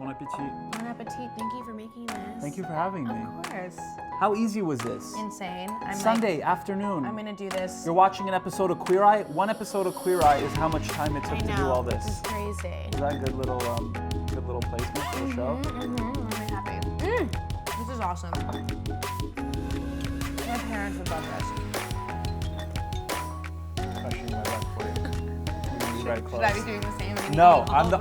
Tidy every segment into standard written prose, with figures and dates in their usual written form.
Bon appetit. Bon appetit. Thank you for making this. Thank you for having me. Of course. How easy was this? Insane. I'm Sunday afternoon. I'm gonna do this. You're watching an episode of Queer Eye. One episode of Queer Eye is how much time it took to do all this. This is crazy. Is that a good little placement for the show? I'm really happy. This is awesome. My parents would love this. Crushing my luck for you. You're gonna be very close. Should I be doing the same? No, I'm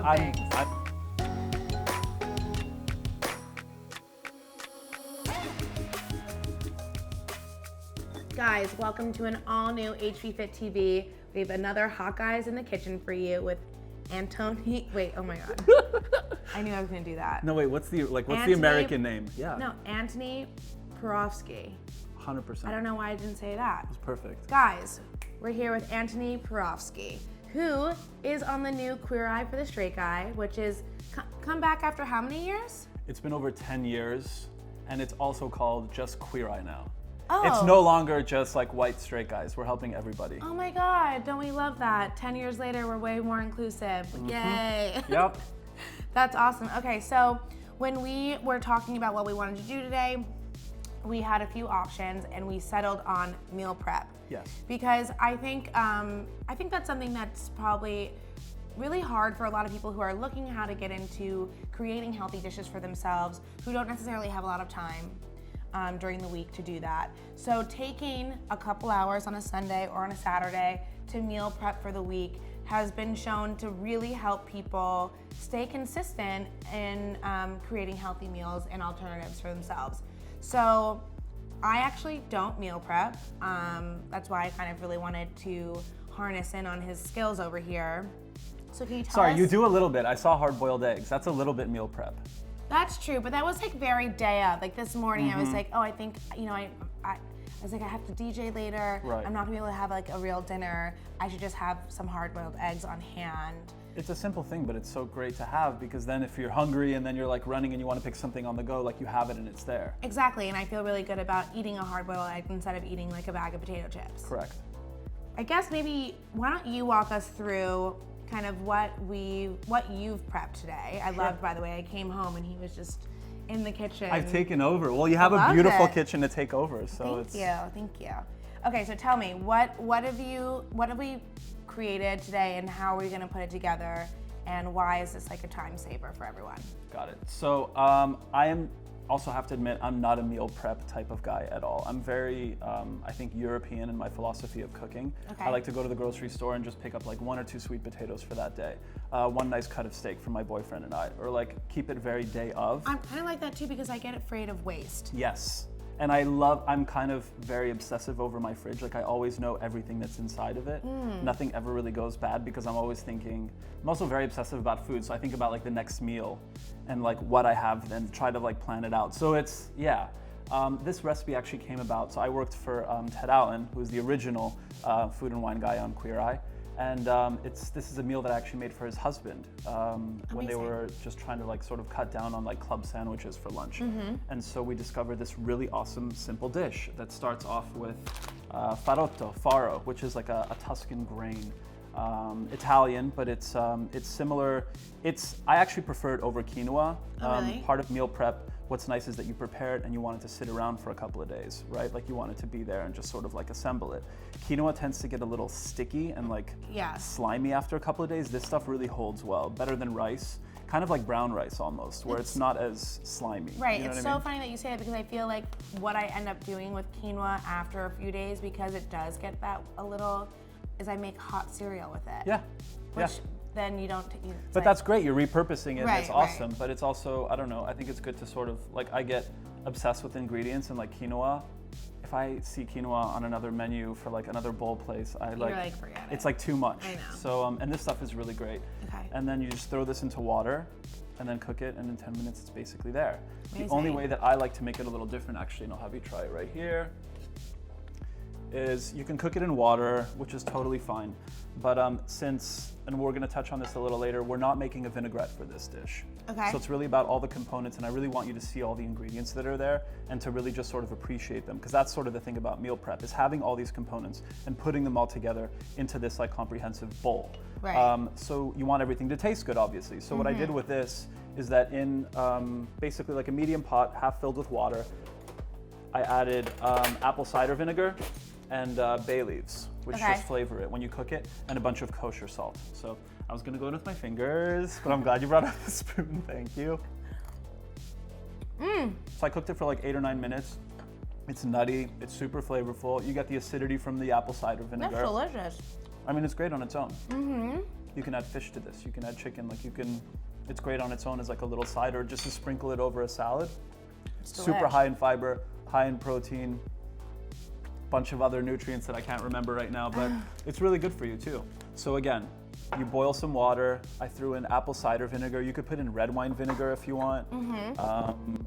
Guys, welcome to an all-new HB Fit TV. We have another Hot Guys in the Kitchen for you with Antoni. Wait, oh my God. I knew I was gonna do that. No, wait. What's the Antoni- American name? Yeah. No, Antoni Porofsky. 100%. I don't know why I didn't say that. It's perfect. Guys, we're here with Antoni Porofsky, who is on the new Queer Eye for the Straight Guy, which is come back after how many years? It's been over 10 years, and it's also called just Queer Eye now. Oh. It's no longer just like white straight guys. We're helping everybody. Oh my God, don't we love that? 10 years later, we're way more inclusive. Yay. Yep. That's awesome. Okay, so when we were talking about what we wanted to do today, we had a few options and we settled on meal prep. Yes. Because I think that's something that's probably really hard for a lot of people who are looking how to get into creating healthy dishes for themselves, who don't necessarily have a lot of time during the week to do that. So taking a couple hours on a Sunday or on a Saturday to meal prep for the week has been shown to really help people stay consistent in creating healthy meals and alternatives for themselves. So I actually don't meal prep. That's why I kind of really wanted to harness in on his skills over here. So can you tell us? Sorry, you do a little bit. I saw hard-boiled eggs. That's a little bit meal prep. That's true, but that was like very day of. Like this morning, I was like, oh, I think, I was like, I have to DJ later. Right. I'm not gonna be able to have like a real dinner. I should just have some hard-boiled eggs on hand. It's a simple thing, but it's so great to have because then if you're hungry and then you're like running and you want to pick something on the go, like you have it and it's there. Exactly, and I feel really good about eating a hard-boiled egg instead of eating like a bag of potato chips. Correct. I guess maybe, why don't you walk us through kind of what you've prepped today. I loved, by the way, I came home and he was just in the kitchen. I've taken over. Well, you have a beautiful kitchen to take over, so Thank you. Okay, so tell me, what have we created today and how are we gonna put it together and why is this like a time saver for everyone? Got it. So also have to admit, I'm not a meal prep type of guy at all. I'm very, I think, European in my philosophy of cooking. Okay. I like to go to the grocery store and just pick up like 1 or 2 sweet potatoes for that day. One nice cut of steak for my boyfriend and I, or like keep it very day of. I'm kind of like that too because I get afraid of waste. Yes. And I'm kind of very obsessive over my fridge. Like I always know everything that's inside of it. Nothing ever really goes bad because I'm always thinking, I'm also very obsessive about food. So I think about like the next meal and like what I have and try to like plan it out. So it's, yeah. This recipe actually came about. So I worked for Ted Allen, who's the original food and wine guy on Queer Eye. And this is a meal that I actually made for his husband when they were just trying to like sort of cut down on like club sandwiches for lunch. And so we discovered this really awesome, simple dish that starts off with farro, which is like a Tuscan grain. Italian, but it's similar. I actually prefer it over quinoa. Really? Part of meal prep, what's nice is that you prepare it and you want it to sit around for a couple of days, right? Like you want it to be there and just sort of like assemble it. Quinoa tends to get a little sticky and like slimy after a couple of days. This stuff really holds well, better than rice. Kind of like brown rice almost, where it's not as slimy. Right, You know it's what I so mean? funny that you say that because I feel like what I end up doing with quinoa after a few days, because it does get that a little, is I make hot cereal with it. Yeah. Which then you don't. But that's great. You're repurposing it. And Right, it's awesome. right. But it's also, I don't know. I think it's good to sort of like I get obsessed with ingredients and like quinoa. If I see quinoa on another menu for like another bowl place, You're like, forget it. it's like too much. I know. So and this stuff is really great. Okay. And then you just throw this into water, and then cook it, and in 10 minutes it's basically there. Amazing. The only way that I like to make it a little different, actually, and I'll have you try it right here, is you can cook it in water, which is totally fine. But and we're gonna touch on this a little later, we're not making a vinaigrette for this dish. Okay. So it's really about all the components, and I really want you to see all the ingredients that are there and to really just sort of appreciate them, because that's sort of the thing about meal prep, is having all these components and putting them all together into this like comprehensive bowl. Right. So you want everything to taste good, obviously. So what I did with this is that in basically like a medium pot, half filled with water, I added apple cider vinegar and bay leaves, which just flavor it when you cook it, and a bunch of kosher salt. So I was gonna go in with my fingers, but I'm glad you brought up the spoon, thank you. So I cooked it for like 8 or 9 minutes. It's nutty, it's super flavorful. You get the acidity from the apple cider vinegar. That's delicious. I mean, it's great on its own. You can add fish to this, you can add chicken, like you can, it's great on its own as like a little side or just to sprinkle it over a salad. Super high in fiber, high in protein, bunch of other nutrients that I can't remember right now, but it's really good for you too. So again, you boil some water. I threw in apple cider vinegar. You could put in red wine vinegar if you want.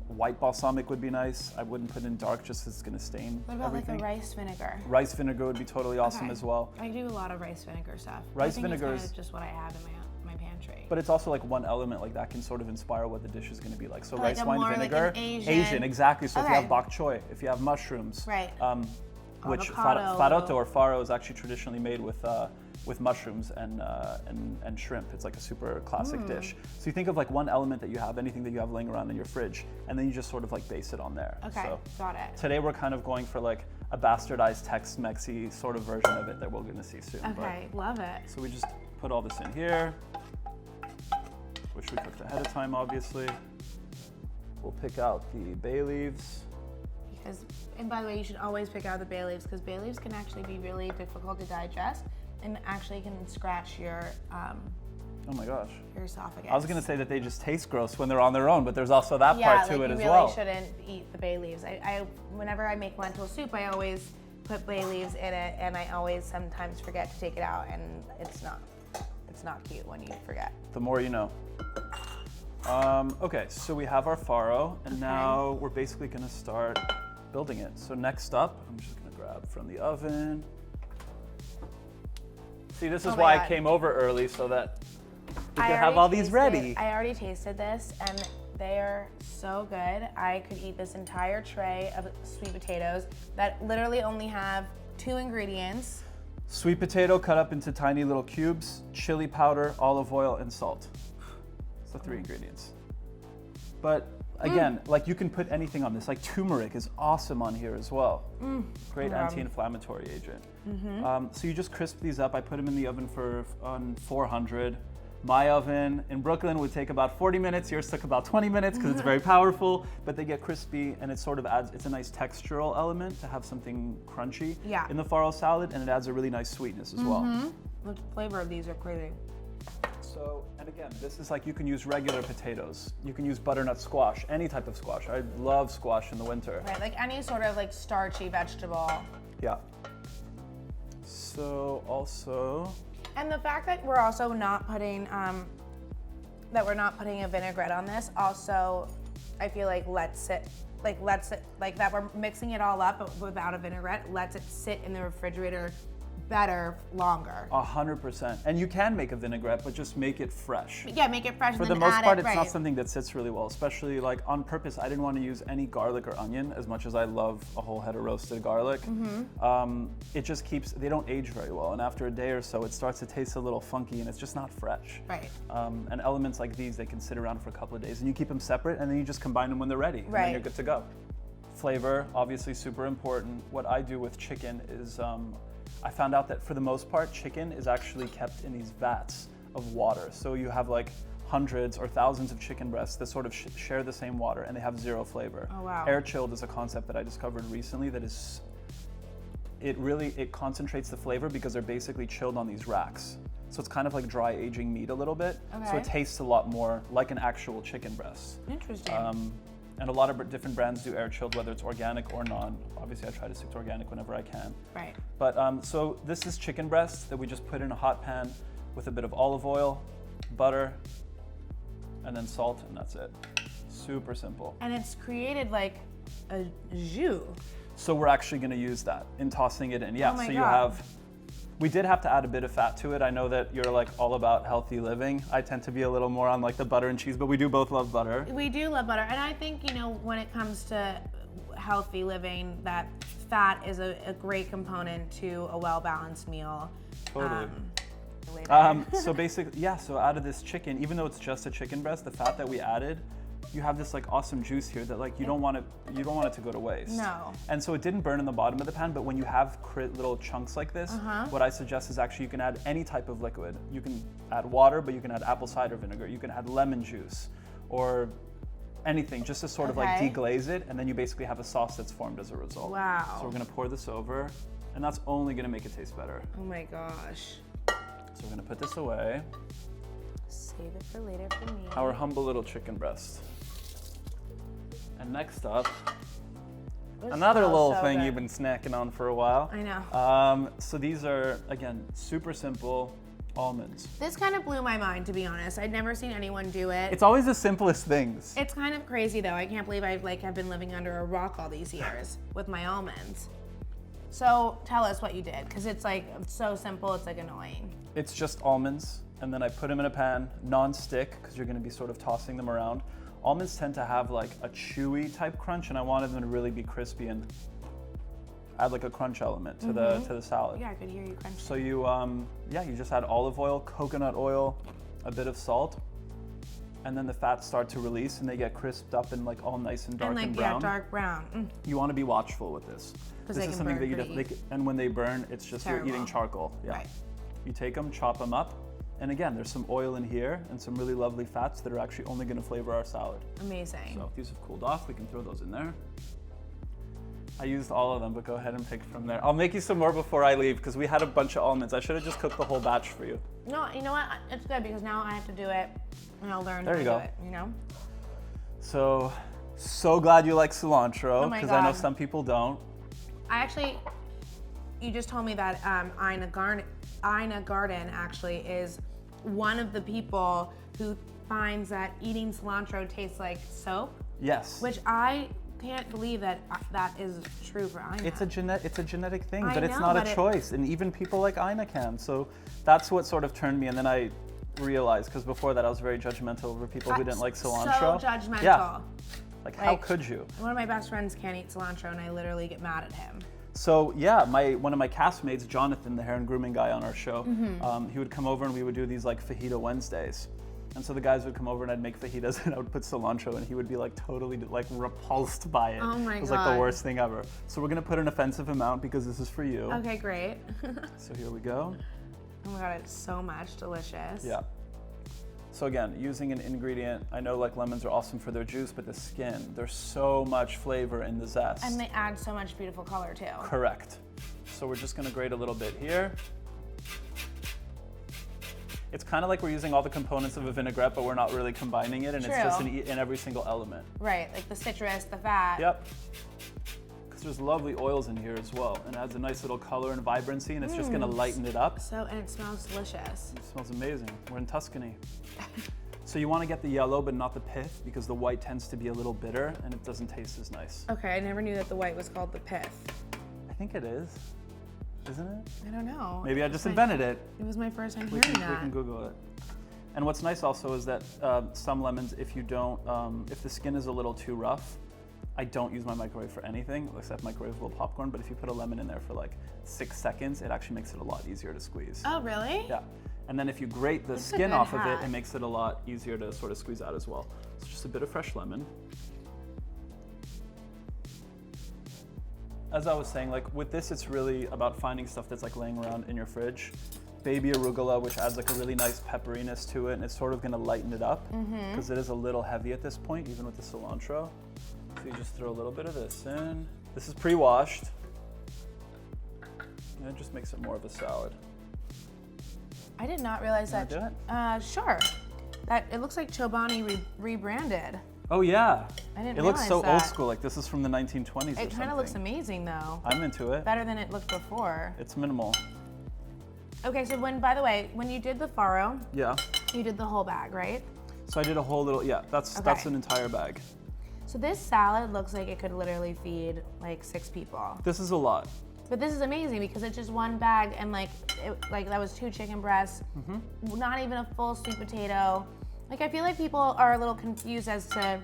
White balsamic would be nice. I wouldn't put in dark just 'cause it's gonna stain What about everything. like a rice vinegar? Rice vinegar would be totally awesome as well. I do a lot of rice vinegar stuff. Rice I think vinegar it's is- just what I have in my pantry. But it's also like one element like that can sort of inspire what the dish is going to be like. So Like rice a wine more like vinegar, an Asian- exactly. So if you Okay. have bok choy, if you have mushrooms, Right. Which Avocado. farotto or faro is actually traditionally made with mushrooms and shrimp. It's like a super classic dish. So you think of like one element that you have, anything that you have laying around in your fridge, and then you just sort of like base it on there. Okay, So got it. today we're kind of going for like a bastardized Tex-Mexy sort of version of it that we're going to see soon. Okay, love it. So we just put all this in here, which we cooked ahead of time, obviously. We'll pick out the bay leaves. Because, and by the way, you should always pick out the bay leaves because bay leaves can actually be really difficult to digest and actually can scratch your Oh my gosh. esophagus. I was going to say that they just taste gross when they're on their own, but there's also that yeah, part to like it you as really well. shouldn't eat the bay leaves. Whenever I make lentil soup, I always put bay leaves in it, and I always sometimes forget to take it out, and it's not cute when you forget. The more you know. Okay, so we have our faro, and now we're basically going to start building it. So next up, I'm just going to grab from the oven. See, this is Oh my why God. I came over early so that we I could have already all these tasted- ready. I already tasted this, and they are so good. I could eat this entire tray of sweet potatoes that literally only have 2 ingredients. Sweet potato cut up into tiny little cubes, chili powder, olive oil, and salt. It's the 3 ingredients. But again, like you can put anything on this. Like turmeric is awesome on here as well. Great anti-inflammatory agent. So you just crisp these up. I put them in the oven on 400. My oven in Brooklyn would take about 40 minutes. Yours took about 20 minutes because it's very powerful, but they get crispy and it sort of adds, it's a nice textural element to have something crunchy Yeah. in the faro salad, and it adds a really nice sweetness as well. The flavor of these are crazy. So, and again, this is like you can use regular potatoes. You can use butternut squash, any type of squash. I love squash in the winter. Right, like any sort of like starchy vegetable. Yeah. So also, And the fact that we're also not putting a vinaigrette on this also, I feel like lets it that we're mixing it all up but without a vinaigrette, lets it sit in the refrigerator better longer. 100%. And you can make a vinaigrette, but just make it fresh. Yeah, make it fresh For and the then most add part, it, it's right. not something that sits really well, especially like on purpose. I didn't want to use any garlic or onion as much as I love a whole head of roasted garlic. It just they don't age very well. And after a day or so, it starts to taste a little funky and it's just not fresh. Right. And elements like these, they can sit around for a couple of days and you keep them separate and then you just combine them when they're ready. And then Right. you're good to go. Flavor, obviously super important. What I do with chicken is, I found out that for the most part, chicken is actually kept in these vats of water. So you have like hundreds or thousands of chicken breasts that sort of share the same water and they have 0 flavor. Oh, wow. Air chilled is a concept that I discovered recently that is, it concentrates the flavor because they're basically chilled on these racks. So it's kind of like dry aging meat a little bit. So it Okay. tastes a lot more like an actual chicken breast. Interesting. And a lot of different brands do air chilled, whether it's organic or non. Obviously, I try to stick to organic whenever I can. Right. But so this is chicken breast that we just put in a hot pan with a bit of olive oil, butter, and then salt, and that's it. Super simple. And it's created like a jus. So we're actually going to use that in tossing it in. Yeah. Oh my so you God. we did have to add a bit of fat to it. I know that you're like all about healthy living. I tend to be a little more on like the butter and cheese, but we do both love butter. We do love butter, and I think, you know, when it comes to healthy living, that fat is a great component to a well-balanced meal. Totally. later. So basically, yeah, so out of this chicken, even though it's just a chicken breast, the fat that we added, you have this like awesome juice here that like you don't want it to go to waste. No. And so it didn't burn in the bottom of the pan, but when you have little chunks like this, what I suggest is actually you can add any type of liquid. You can add water, but you can add apple cider vinegar. You can add lemon juice or anything just to sort of like deglaze it, and then you basically have a sauce that's formed as a result. Wow. So we're gonna pour this over, and that's only gonna make it taste better. Oh my gosh. So we're gonna put this away. Save it for later for me. Our humble little chicken breast. And next up, another little thing you've been snacking on for a while. I know. So these are, again, super simple almonds. This kind of blew my mind, to be honest. I'd never seen anyone do it. It's always the simplest things. It's kind of crazy though. I can't believe I've been living under a rock all these years with my almonds. So tell us what you did, because it's like so simple, it's like annoying. It's just almonds, and then I put them in a pan, non-stick, because you're gonna be sort of tossing them around. Almonds tend to have like a chewy type crunch, and I wanted them to really be crispy and add like a crunch element to the salad. Yeah, I could hear you crunch. So you you just add olive oil, coconut oil, a bit of salt, and then the fats start to release and they get crisped up and like all nice and dark and brown. Yeah, dark brown. You want to be watchful with this. Because This they is can something burn that pretty. and when they burn, it's just you're eating Terrible. charcoal. Yeah. Right. You take them, chop them up, and again, there's some oil in here and some really lovely fats that are actually only going to flavor our salad. Amazing. So if these have cooled off, we can throw those in there. I used all of them, but go ahead and pick from there. I'll make you some more before I leave because we had a bunch of almonds. I should have just cooked the whole batch for you. No, you know what? It's good because now I have to do it and I'll learn There how you to go. do it, you know? So glad you like cilantro Oh my because I know God. some people don't. You just told me that Ina Garden actually is one of the people who finds that eating cilantro tastes like soap, Yes. which I can't believe that is true for Ina. It's a genetic thing, I but it's know, not but a choice, and even people like Ina can. So that's what sort of turned me, and then I realized because before that I was very judgmental over people who didn't like cilantro. So judgmental. Yeah. Like how Like- could you? One of my best friends can't eat cilantro, and I literally get mad at him. So yeah, one of my castmates, Jonathan, the hair and grooming guy on our show, he would come over and we would do these like fajita Wednesdays. And so the guys would come over and I'd make fajitas and I would put cilantro and he would be like totally like repulsed by it. Oh my It was like God. the worst thing ever. So we're gonna put an offensive amount because this is for you. Okay, great. So here we go. Oh my God, it's so much delicious. Yeah. So again, using an ingredient, I know like lemons are awesome for their juice, but the skin, there's so much flavor in the zest. And they add so much beautiful color too. Correct. So we're just gonna grate a little bit here. It's kind of like we're using all the components of a vinaigrette, but we're not really combining it, and it's just True. in every single element. Right, like the citrus, the fat. Yep. Because there's lovely oils in here as well, and it adds a nice little color and vibrancy, and it's just gonna lighten it up. So, and it smells delicious. It smells amazing. We're in Tuscany. So you want to get the yellow, but not the pith, because the white tends to be a little bitter, and it doesn't taste as nice. Okay, I never knew that the white was called the pith. I think it is, isn't it? I don't know. Maybe I just invented it. It was my first time We hearing can that. Google it. And what's nice also is that some lemons, if you don't, if the skin is a little too rough, I don't use my microwave for anything except microwavable popcorn. But if you put a lemon in there for like 6 seconds, it actually makes it a lot easier to squeeze. Oh, really? Yeah. And then if you grate the That's a skin good off of hack. it, it makes it a lot easier to sort of squeeze out as well. So just a bit of fresh lemon. As I was saying, like with this, it's really about finding stuff that's like laying around in your fridge. Baby arugula, which adds like a really nice pepperiness to it, and it's sort of gonna lighten it up because it is a little heavy at this point, even with the cilantro. So you just throw a little bit of this in. This is pre-washed. And it just makes it more of a salad. I did not realize Wanna that. do it? Sure. That it looks like Chobani rebranded. Oh yeah. I didn't It looks so realize old that. school, like this is from the 1920s. It kind of looks amazing though. I'm into it. Better than it looked before. It's minimal. Okay, so by the way, when you did the farro, Yeah. you did the whole bag, right? So I did a whole little, yeah, that's Okay. an entire bag. So this salad looks like it could literally feed like 6 people. This is a lot. But this is amazing because it's just one bag and like that was 2 chicken breasts, not even a full sweet potato. Like I feel like people are a little confused as to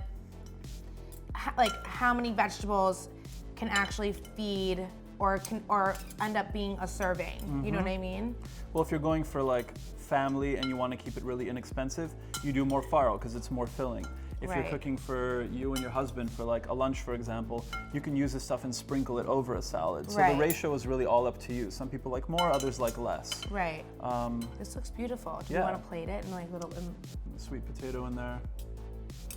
how many vegetables can actually feed or end up being a serving. You know what I mean? Well, if you're going for like family and you want to keep it really inexpensive, you do more farro because it's more filling. If you're Right. cooking for you and your husband for like a lunch, for example, you can use this stuff and sprinkle it over a salad. So Right. the ratio is really all up to you. Some people like more, others like less. Right. This looks beautiful. Do you yeah. want to plate it in like little? Sweet potato in there.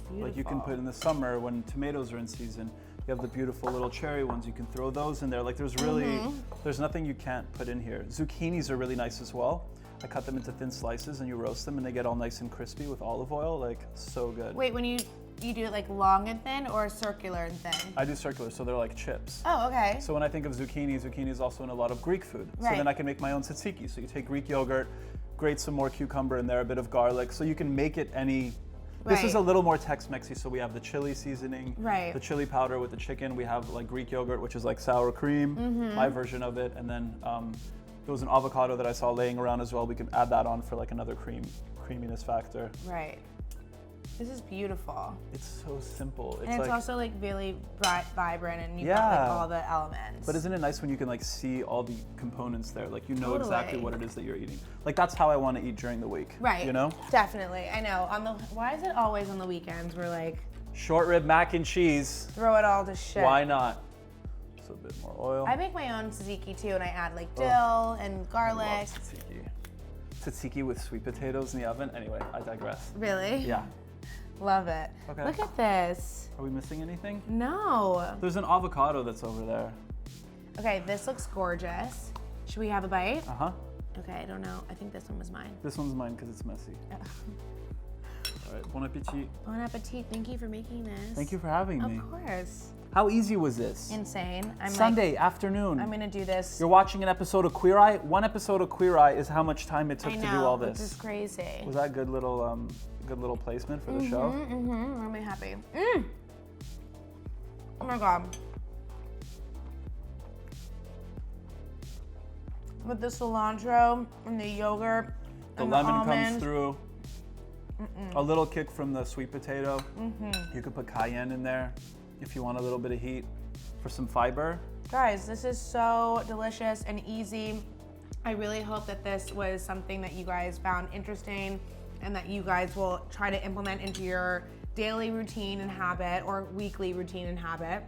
Beautiful. Like you can put in the summer when tomatoes are in season. You have the beautiful little cherry ones. You can throw those in there. Like there's really, there's nothing you can't put in here. Zucchinis are really nice as well. I cut them into thin slices and you roast them and they get all nice and crispy with olive oil. Like so good. Wait, when you do it like long and thin or circular and thin? I do circular, so they're like chips. Oh, okay. So when I think of zucchini, zucchini is also in a lot of Greek food. So Right. then I can make my own tzatziki. So you take Greek yogurt, grate some more cucumber in there, a bit of garlic. So you can make it any. This is Right. a little more Tex-Mexy. So we have the chili seasoning, Right. the chili powder with the chicken. We have like Greek yogurt, which is like sour cream, my version of it. And then there was an avocado that I saw laying around as well. We can add that on for like another creaminess factor. Right. This is beautiful. It's so simple. It's And it's like, also like really bright, vibrant, and you've got like Yeah. all the elements. But isn't it nice when you can like see all the components there? Like you know exactly Totally. what it is that you're eating. Like that's how I want to eat during the week. Right. You know? Definitely. I know. Why is it always on the weekends we're like Short rib mac and cheese. throw it all to shit? Why not? Just a bit more oil. I make my own tzatziki too, and I add like dill and garlic. Love tzatziki. Tzatziki with sweet potatoes in the oven. Anyway, I digress. Really? Yeah. Love it. Okay. Look at this. Are we missing anything? No. There's an avocado that's over there. Okay, this looks gorgeous. Should we have a bite? Uh huh. Okay, I don't know. I think this one was mine. This one's mine because it's messy. All right. Bon appetit. Bon appetit. Thank you for making this. Thank you for having me. Of course. How easy was this? Insane. I'm Sunday afternoon. I'm gonna do this. You're watching an episode of Queer Eye. One episode of Queer Eye is how much time it took I to know, do all which this. is crazy. Was that a good little placement for the show? I'm really happy. Oh my god. With the cilantro and the yogurt The and lemon the almonds. comes through. A little kick from the sweet potato. You could put cayenne in there if you want a little bit of heat for some fiber. Guys, this is so delicious and easy. I really hope that this was something that you guys found interesting and that you guys will try to implement into your daily routine and habit or weekly routine and habit.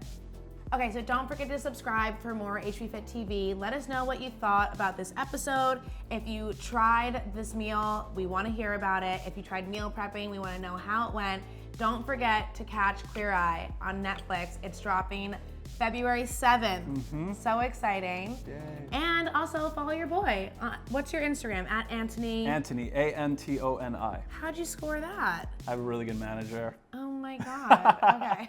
Okay, so don't forget to subscribe for more HB Fit TV. Let us know what you thought about this episode. If you tried this meal, we want to hear about it. If you tried meal prepping, we want to know how it went. Don't forget to catch Queer Eye on Netflix. It's dropping February 7th. So exciting. Yay. And also follow your boy. What's your Instagram? At Antoni. Antoni, Antoni. How'd you score that? I have a really good manager. Oh my God. Okay.